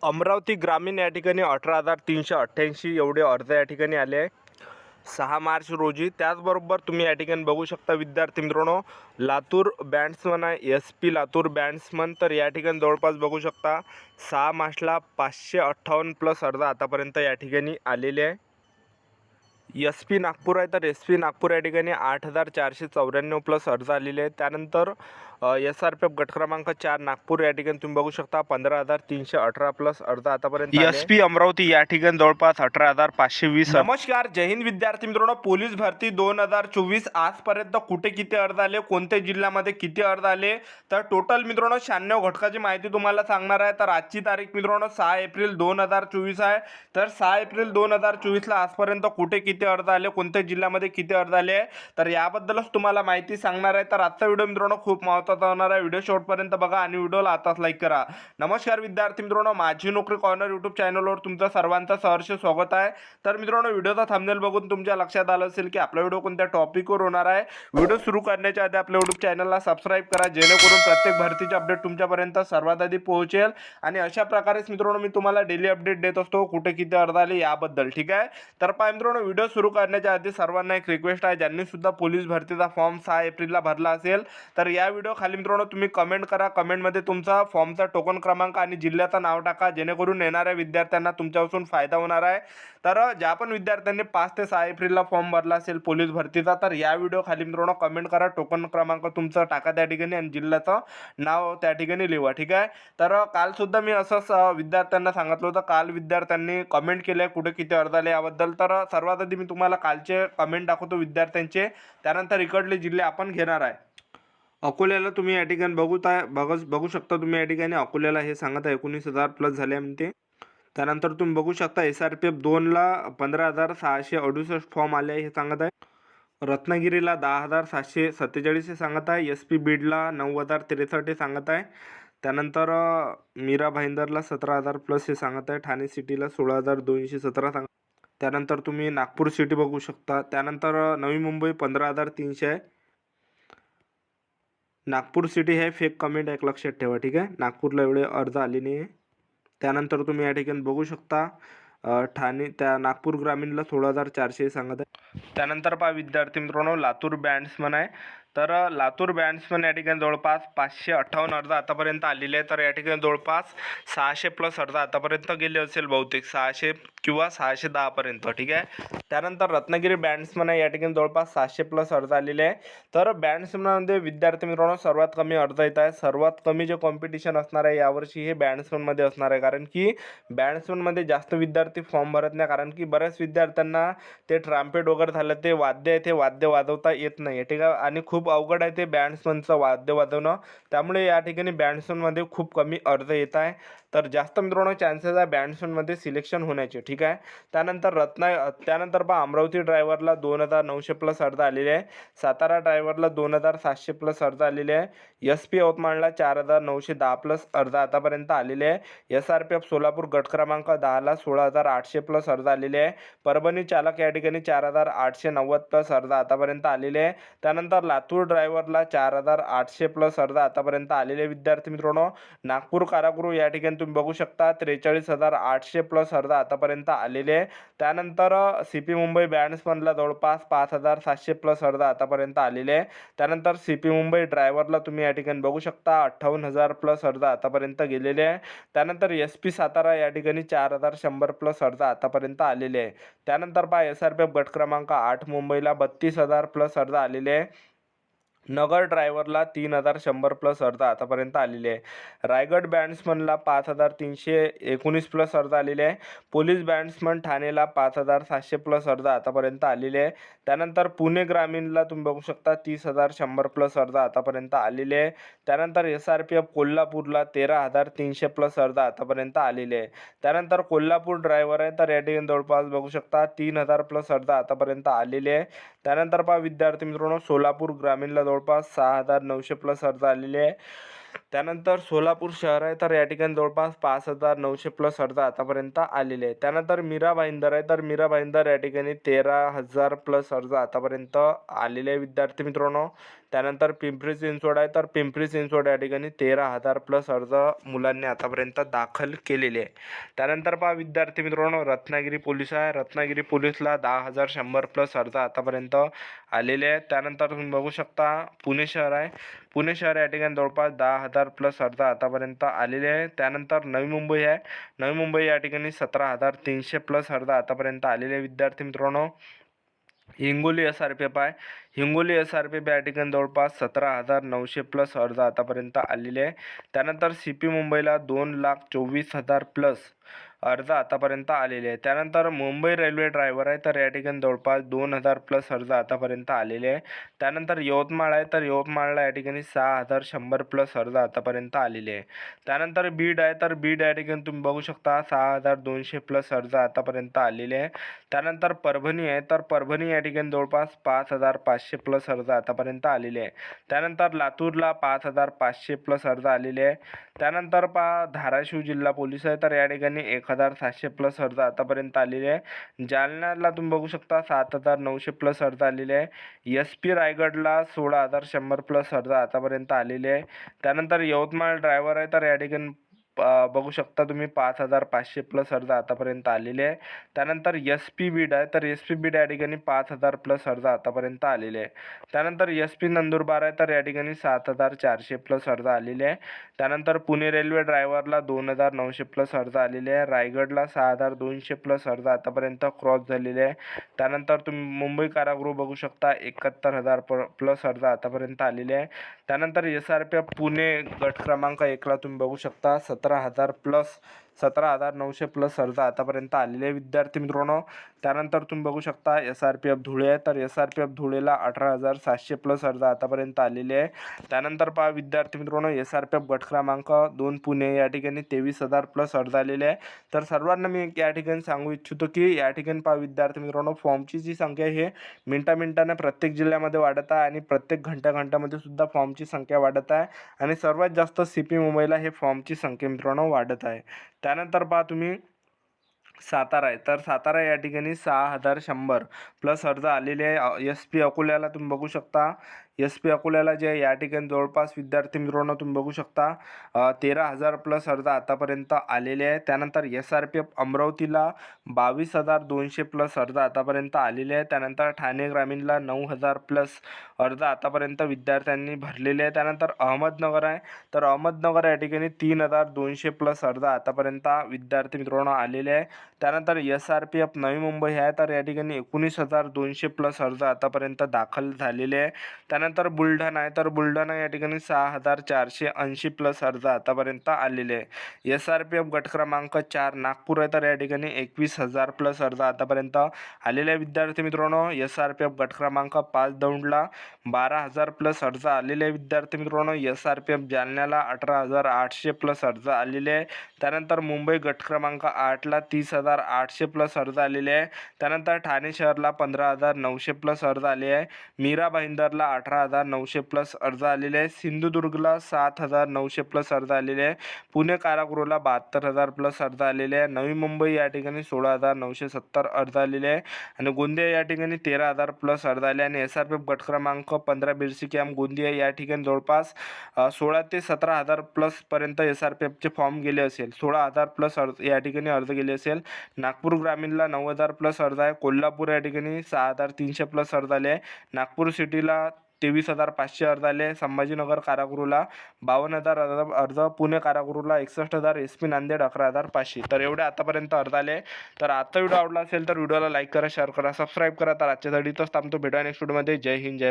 अमरावती ग्रामीण या ठिकाणी 18,388 एवढे अर्ज या ठिकाणी आले आहे 6 मार्च रोजी. त्याचबरोबर तुम्ही या ठिकाणी बघू शकता विद्यार्थी मित्रांनो, लातूर बॅट्समन आहे SP लातूर बॅट्समन. तर या ठिकाणी जवळपास बघू शकता 6 मार्चला 558 प्लस अर्ज आतापर्यंत या ठिकाणी आलेले आहे. SP नागपूर आहे, तर SP नागपूर या ठिकाणी 8,494 प्लस अर्ज आलेले आहेत. त्यानंतर SRPF गट क्रमांक 4 नागपूर या ठिकाणी तुम्ही बघू शकता 15,318 प्लस अर्ज आतापर्यंत आले. SP अमरावती या ठिकाणी जवळपास 18,520. नमस्कार, जय हिंद विद्यार्थी मित्रांनो. पोलीस भरती 2024 आजपर्यंत कुठे किती अर्ज आले, कोणत्या जिल्ह्यामध्ये किती अर्ज आले, तर टोटल मित्रांनो 96 घटकाची माहिती तुम्हाला सांगणार आहे. तर आजची तारीख मित्रांनो 6 एप्रिल 2024 आहे. तर 6 एप्रिल 2024 ला आजपर्यंत कुठे किती अर्ज आले, कोणत्या जिल्ह्यामध्ये किती अर्ज आले, तर याबद्दलच तुम्हाला माहिती सांगणार आहे. तर आजचा व्हिडिओ मित्रांनो खूप महत्त्वाचा होणार आहे. व्हिडिओ शेवटपर्यंत बघा आणि व्हिडिओला आताच लाईक करा. नमस्कार विद्यार्थी मित्रांनो, माझी नोकरी कॉर्नर यूट्यूब चॅनलवर तुमचं सर्वांचं सहर्ष स्वागत आहे. तर मित्रांनो, व्हिडिओचा थंबनेल बघून तुमच्या लक्षात आलं असेल की आपला व्हिडिओ कोणत्या टॉपिकवर होणार आहे. व्हिडिओ सुरू करण्याच्या आधी आपल्या यूट्यूब चॅनलला सबस्क्राईब करा, जेणेकरून प्रत्येक भरतीचे अपडेट तुमच्यापर्यंत सर्वात आधी पोहोचेल. आणि अशा प्रकारेच मित्रांनो मी तुम्हाला डेली अपडेट देत असतो कुठे किती अर्ज आले याबद्दल. ठीक आहे. तर पहा मित्रांनो, व्हिडिओ सुरू करण्याच्या आधी सर्वांना एक रिक्वेस्ट आहे, ज्यांनी सुद्धा पोलीस भरतीचा फॉर्म 6 एप्रिलला भरला असेल तर या व्हिडिओ खाली मित्रांनो तुम्ही कमेंट करा. कमेंटमध्ये तुमचा फॉर्मचा टोकन क्रमांक आणि जिल्ह्याचं नाव टाका, जेणेकरून येणाऱ्या विद्यार्थ्यांना तुमच्यापासून फायदा होणार आहे. तर ज्या पण विद्यार्थ्यांनी 5 ते 6 एप्रिलला फॉर्म भरला असेल पोलीस भरतीचा, तर या व्हिडिओ खाली मित्रांनो कमेंट करा, टोकन क्रमांक तुमचा टाका त्या ठिकाणी आणि जिल्ह्याचं नाव त्या ठिकाणी लिहा. ठीक आहे. तर काल सुद्धा मी असंच विद्यार्थ्यांना सांगितलं होतं. काल विद्यार्थ्यांनी कमेंट केले कुठे किती अर्ज आले याबद्दल. तर सर्वात आधी मी तुम्हाला कालचे कमेंट दाखवतो विद्यार्थ्यांचे, त्यानंतर इकडले जिल्हे आपण घेणार आहे. अकोल्याला तुम्ही या ठिकाणी बघू शकता. तुम्ही या ठिकाणी अकोल्याला हे सांगत आहे 19,000 प्लस झाले म्हणते. त्यानंतर तुम्ही बघू शकता SRPF 2ला 15,668 फॉर्म आले हे सांगत आहे. रत्नागिरीला 10,747 हे सांगत आहे. SP बीडला 9,063 हे सांगत आहे. त्यानंतर मीरा भाईंदरला 17,000 प्लस हे सांगत आहे. ठाणे सिटीला 16,217 सांगत. त्यानंतर तुम्ही नागपूर सिटी बघू शकता. त्यानंतर नवी मुंबई 15,300 आहे. नागपूर सिटी हे फेक कमेंट एक लक्षात ठेवा. ठीक आहे. नागपूरला एवढे अर्ज आले नाही आहे. त्यानंतर तुम्ही या ठिकाणी बघू शकता ठाणे त्या नागपूर ग्रामीणला 16,400 सांगत आहे. त्यानंतर पहा विद्यार्थी मित्रांनो, लातूर बॅट्समन आहे. तर लातूर बॅट्समन या ठिकाणी जवळपास 558 अर्ज आतापर्यंत आलेले आहे. तर या ठिकाणी जवळपास 600 प्लस अर्ज आतापर्यंत गेले असेल, बहुतेक 600 किंवा 610 पर्यंत. ठीक आहे. त्यानंतर रत्नागिरी बॅट्समन आहे, या ठिकाणी जवळपास 700 प्लस अर्ज आलेले आहे. तर बॅट्समनमध्ये विद्यार्थी मित्रांनो सर्वात कमी अर्ज येत आहे. सर्वात कमी जे कॉम्पिटिशन असणार आहे यावर्षी हे बॅट्समनमध्ये असणार आहे, कारण की बॅट्समनमध्ये जास्त विद्यार्थी फॉर्म भरत नाही, कारण की बऱ्याच विद्यार्थ्यांना ते ट्रम्पेट वगैरे झालं, ते वाद्य आहे, ते वाद्य वाजवता येत नाही. ठीक आहे. आणि खूप अवघड आहे ते बॅट्समनचं वाद्य वाजवणं, त्यामुळे या ठिकाणी बॅट्समनमध्ये खूप कमी अर्ज येत आहे. तर जास्त मित्रांनो चान्सेस आहे बॅट्समनमध्ये सिलेक्शन होण्याचे. ठीक आहे. त्यानंतर पहा अमरावती ड्रायव्हरला 2,900 प्लस अर्ज आलेले आहे. सातारा ड्रायव्हरला 2,700 प्लस अर्ज आलेले आहे. SP यवतमाळला 4,910 प्लस अर्ज आतापर्यंत आलेले आहे. SRPF सोलापूर गट क्रमांक 10ला 16,800 प्लस अर्ज आलेले आहे. परभणी चालक या ठिकाणी 4,890 प्लस अर्ज आतापर्यंत आलेले आहे. त्यानंतर लातूर ड्रायव्हरला 4,800 प्लस अर्ज आतापर्यंत आलेले विद्यार्थी मित्रांनो. नागपूर कारागृह या ठिकाणी तुम्ही बघू शकता 43,800 प्लस अर्ज आतापर्यंत आलेले आहे. त्यानंतर CP मुंबई बॅट्समनला जवळपास 5,700 प्लस अर्ज आतापर्यंत आलेले आहे. त्यानंतर CP मुंबई ड्रायव्हरला तुम्ही या ठिकाणी बघू शकता 58,000 प्लस अर्ज आतापर्यंत गेलेले आहे. त्यानंतर SP सातारा या ठिकाणी 4,100 प्लस अर्ज आतापर्यंत आलेले आहे. त्यानंतर पहा SRPF गट क्रमांक 8 मुंबईला 32,000 प्लस अर्ज आलेले आहे. नगर ड्रायव्हरला 3,100 प्लस अर्ज आतापर्यंत आलेले आहे. रायगड बॅट्समनला 5,319 प्लस अर्ज आलेले आहे. पोलीस बॅट्समन ठाणेला 5,700 प्लस अर्ज आतापर्यंत आलेले आहे. त्यानंतर पुणे ग्रामीणला तुम्ही बघू शकता 30,100 प्लस अर्ज आतापर्यंत आलेले आहे. त्यानंतर SRPF कोल्हापूरला 13,300 प्लस अर्ज आतापर्यंत आलेले आहे. त्यानंतर कोल्हापूर ड्रायव्हर आहे, तर या ठिकाणी जवळपास बघू शकता 3,000 प्लस अर्ज आतापर्यंत आलेले आहे. त्यानंतर पहा विद्यार्थी मित्रांनो, सोलापूर ग्रामीणला जवळपास 6,900 प्लस अर्ज आलेले आहे. त्यानंतर सोलापूर शहर आहे, तर या ठिकाणी जवळपास 5,900 प्लस अर्ज आतापर्यंत आलेले आहे. त्यानंतर मीरा भाईंदर आहे, तर मीरा भाईंदर या ठिकाणी 13,000 प्लस अर्ज आतापर्यंत आलेले आहे विद्यार्थी मित्रांनो. त्यानंतर पिंपरी चिंचवड आहे, तर पिंपरी चिंचवड या ठिकाणी 13,000 प्लस अर्ज मुलांनी आतापर्यंत दाखल केलेले आहे. त्यानंतर पहा विद्यार्थी मित्रांनो, रत्नागिरी पोलीस आहे, रत्नागिरी पोलीसला 10,100 प्लस अर्ज आतापर्यंत आलेले आहेत. त्यानंतर तुम्ही बघू शकता पुणे शहर आहे, पुणे शहर या ठिकाणी जवळपास 10,000 प्लस अर्ज आतापर्यंत आलेले आहे. त्यानंतर नवी मुंबई आहे, नवी मुंबई या ठिकाणी 17,300 प्लस अर्ज आतापर्यंत आलेले विद्यार्थी मित्रांनो. हिंगोली SRPF आहे, हिंगोली SRPF या ठिकाणी जवळपास 17,900 प्लस अर्ज आतापर्यंत आलेले आहे. त्यानंतर CP मुंबईला 2,24,000 प्लस अर्ज आतापर्यंत आलेले आहे. त्यानंतर मुंबई रेल्वे ड्रायव्हर आहे, तर या ठिकाणी जवळपास 2,000 प्लस अर्ज आतापर्यंत आलेले आहे. त्यानंतर यवतमाळ आहे, तर यवतमाळला या ठिकाणी 6,100 प्लस अर्ज आतापर्यंत आलेले आहे. त्यानंतर बीड आहे, तर बीड या ठिकाणी तुम्ही बघू शकता 6,200 प्लस अर्ज आतापर्यंत आलेले आहे. त्यानंतर परभणी आहे, तर परभणी या ठिकाणी जवळपास 5,500 प्लस अर्ज आतापर्यंत आलेले आहे. त्यानंतर लातूरला 5,500 प्लस अर्ज आलेले आहे. त्यानंतर धाराशिव जिल्हा पोलीस आहे, तर या ठिकाणी 1,700 प्लस अर्ज आतापर्यंत आलेले आहे. जालन्याला तुम्ही बघू शकता 7,900 प्लस अर्ज आलेले आहे. SP रायगडला 16,100 प्लस अर्ज आतापर्यंत आलेले आहे. त्यानंतर यवतमाळ ड्रायव्हर आहे, तर या ठिकाणी बघू शकता तुम्ही 5,500 प्लस अर्ज आतापर्यंत आलेले आहे. त्यानंतर SP बीड आहे, तर SP बीड या ठिकाणी 5,000 प्लस अर्ज आतापर्यंत आलेले आहे. त्यानंतर SP नंदुरबार आहे, तर या ठिकाणी 7,400 प्लस अर्ज आलेले आहे. त्यानंतर पुणे रेल्वे ड्रायव्हरला 2,900 प्लस अर्ज आलेले आहे. रायगडला 6,200 प्लस अर्ज आतापर्यंत क्रॉस झालेले आहे. त्यानंतर तुम्ही मुंबई कारागृह बघू शकता 71,000 प्लस अर्ज आतापर्यंत आलेले आहे. त्यानंतर SRPF पुणे गट क्रमांक 1ला तुम्ही बघू शकता 17,000 प्लस 17,900 प्लस अर्ज आतापर्यंत आलेले विद्यार्थी मित्रांनो. त्यानंतर तुम्ही बघू शकता SRPF धुळे आहे, तर SRPF धुळेला 18,700 प्लस अर्ज आतापर्यंत आलेले आहे. त्यानंतर पहा विद्यार्थी मित्रांनो, SRPF गट क्रमांक 2 पुणे या ठिकाणी 23,000 प्लस अर्ज आलेले आहे. तर सर्वांना मी या ठिकाणी सांगू इच्छितो की या ठिकाणी पहा विद्यार्थी मित्रांनो, फॉर्मची जी संख्या आहे मिनिटाने प्रत्येक जिल्ह्यामध्ये वाढत आहे आणि प्रत्येक घंट्यामध्ये सुद्धा फॉर्मची संख्या वाढत आहे आणि सर्वात जास्त CP मुंबईला हे फॉर्मची संख्या मित्रांनो वाढत आहे. त्यानंतर पहा तुम्ही सातारा आहे, तर सातारा या ठिकाणी 6,100 प्लस अर्ज आलेले आहे. SP अकोल्याला तुम्ही बघू शकता, SP अकोल्याला जे या ठिकाणी जवळपास विद्यार्थी मित्रांनो तुम्ही बघू शकता 13,000 प्लस अर्ज आतापर्यंत आलेले आहे. त्यानंतर SRPF अमरावतीला 22,200 प्लस अर्ज आतापर्यंत आलेले आहे. त्यानंतर ठाणे ग्रामीणला 9,000 प्लस अर्ज आतापर्यंत विद्यार्थ्यांनी भरलेले आहे. त्यानंतर अहमदनगर आहे, तर अहमदनगर या ठिकाणी 3,200 प्लस अर्ज आतापर्यंत विद्यार्थी मित्रांनो आलेले आहे. त्यानंतर SRPF नवी मुंबई आहे, तर या ठिकाणी 19,200 प्लस अर्ज आतापर्यंत दाखल झालेले आहे. त्यानंतर बुलढाणा आहे, तर बुलढाणा या ठिकाणी 6,480 प्लस अर्ज आतापर्यंत आलेले आहे. SRPF गट क्रमांक 4 नागपूर आहे, तर या ठिकाणी 21,000 प्लस अर्ज आतापर्यंत आलेले आहे विद्यार्थी मित्रांनो. SRPF गट क्रमांक 5 दौंडला 12,000 प्लस अर्ज आलेले आहे विद्यार्थी मित्रांनो. SRPF जालन्याला 18,800 प्लस अर्ज आलेले आहे. त्यानंतर मुंबई गट क्रमांक 8ला 30,800 प्लस अर्ज आलेले आहे. त्यानंतर ठाणे शहरला 15,900 प्लस अर्ज आले आहे. मीरा भाईंदरला 18,900 प्लस अर्ज आलेले आहे. सिंधुदुर्गला 7,900 प्लस अर्ज आलेले आहे. पुणे कारागृहला 72,000 प्लस अर्ज आलेले आहे. नवी मुंबई या ठिकाणी 16,970 अर्ज आलेले आहे आणि गोंदिया या ठिकाणी 13,000 प्लस अर्ज आले आणि SRPF गट क्रमांक 15 बिरसी कॅम्प गोंदिया या ठिकाणी जवळपास 16 ते 17,000 प्लस पर्यंत SRPFचे फॉर्म गेले असेल. 16,000 प्लस अर्ज या ठिकाणी अर्ज गेले असेल. नागपूर ग्रामीणला 9,000 प्लस अर्ज आहे. कोल्हापूर या ठिकाणी 6,300 प्लस अर्ज आले आहे. नागपूर सिटीला 23,500 अर्ज आले. संभाजीनगर कारागृहला 52,000 अर्ज, पुणे कारागृहला 61,000, SP नांदेड 11,500. तर एवढे आतापर्यंत अर्ज आले. तर आजचा व्हिडिओ आवडला असेल तर व्हिडिओला लाईक करा, शेअर करा, सबस्क्राईब करा. तर आजच्यासाठी इथंच थांबतो. भेटूया नेक्स्ट व्हिडिओमध्ये. जय हिंद, जय